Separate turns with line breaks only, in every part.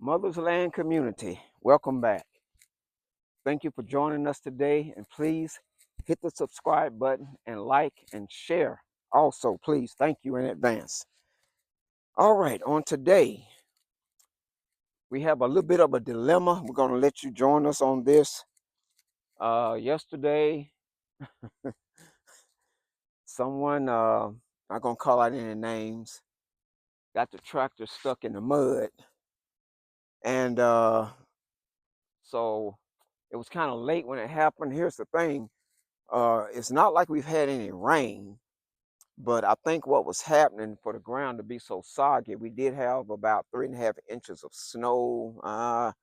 Mother's Land community, welcome back. Thank you for joining us today, and please hit the subscribe button and like and share. Also, please, thank you in advance. All right, on today, we have a little bit of a dilemma. We're going to let you join us on this. Yesterday, someone, not going to call out any names, got the tractor stuck in the mud. And so it was kind of late when it happened. Here's the thing. It's not like we've had any rain, but I think what was happening for the ground to be so soggy, we did have about 3.5 inches of snow, a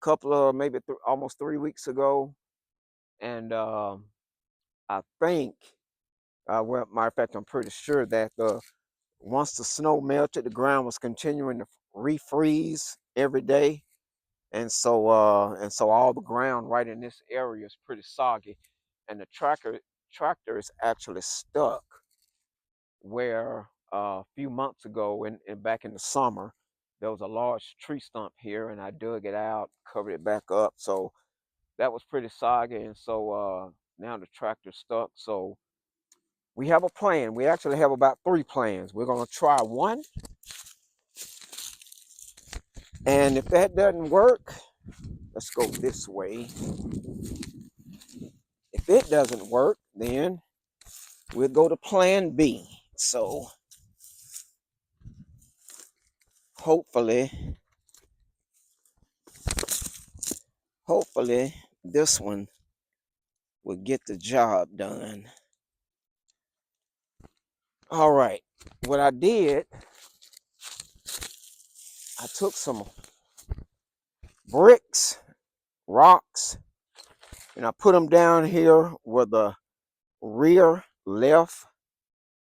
couple of maybe almost 3 weeks ago. And I think, well, matter of fact, I'm pretty sure that once the snow melted, the ground was continuing to refreeze every day. And so all the ground right in this area is pretty soggy, and the tractor is actually stuck where a few months ago, back in the summer, there was a large tree stump here, and I dug it out, covered it back up. So that was pretty soggy, and so now the tractor's stuck. So we have a plan. We actually have about 3 plans. We're gonna try one, and if that doesn't work, let's go this way. If it doesn't work, then we'll go to plan B. So hopefully this one will get the job done. All right, what I did, I took some bricks, rocks, and I put them down here where the rear left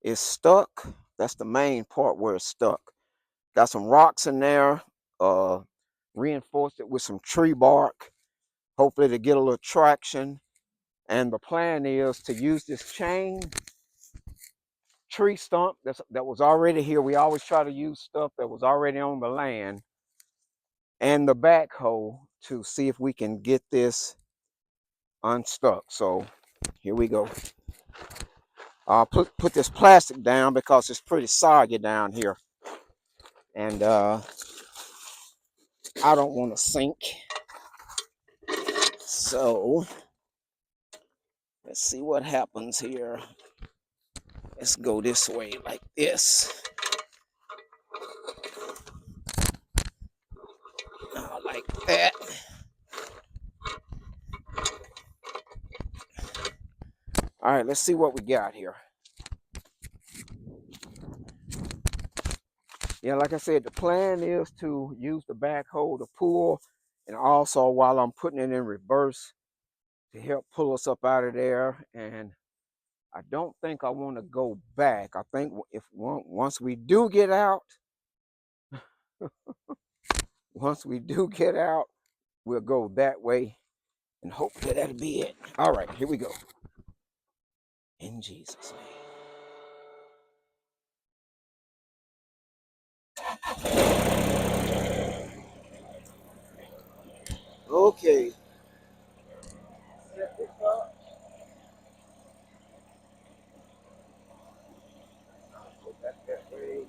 is stuck. That's the main part where it's stuck. Got some rocks in there, reinforced it with some tree bark, hopefully to get a little traction. And the plan is to use this chain tree stump that was already here. We always try to use stuff that was already on the land, and the backhoe to see if we can get this unstuck. So here we go. I'll put this plastic down because it's pretty soggy down here, and I don't want to sink. So let's see what happens here. Let's go this way like this. Like that. All right, let's see what we got here. Yeah, like I said, the plan is to use the backhoe to pull, and also while I'm putting it in reverse to help pull us up out of there. And I don't think I want to go back. I think once we do get out, we'll go that way, and hopefully that'll be it. All right, here we go. In Jesus' name. Okay. Set this up. Go back that way.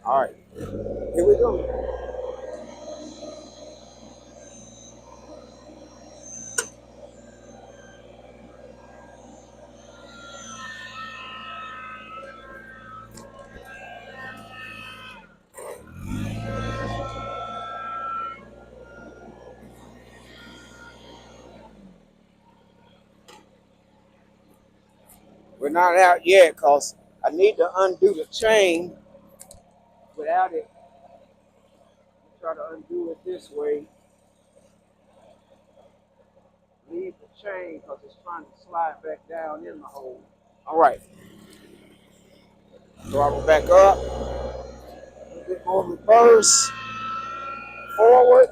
All right, here we go. We're not out yet because I need to undo the chain without it. Try to undo it this way. Leave the chain because it's trying to slide back down in the hole. All right. Throttle back up. A little bit more reverse. Forward.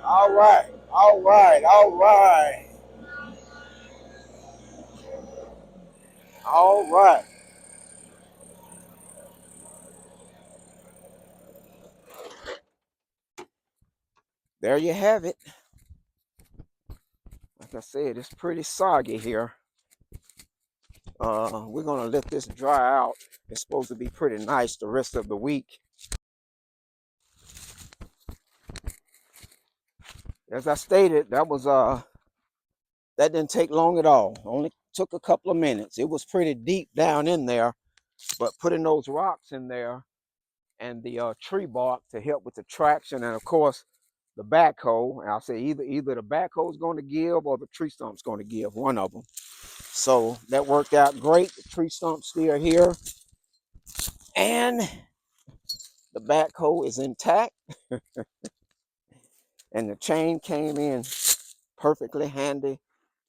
All right, all right, all right, all right. There you have it. Like I said, it's pretty soggy here. We're gonna let this dry out. It's supposed to be pretty nice the rest of the week. As I stated, that didn't take long at all. Only took a couple of minutes. It was pretty deep down in there, but putting those rocks in there and the tree bark to help with the traction, and of course the backhoe. And I'll say either the backhoe is going to give or the tree stump's going to give, one of them. So that worked out great. The tree stump's still here, and the backhoe is intact, and the chain came in perfectly handy.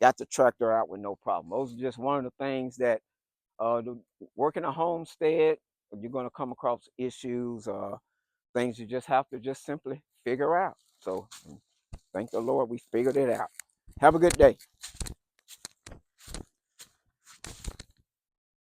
Got the tractor out with no problem. Those are just one of the things that working a homestead, you're going to come across issues, things you just have to just simply figure out. So thank the Lord we figured it out. Have a good day.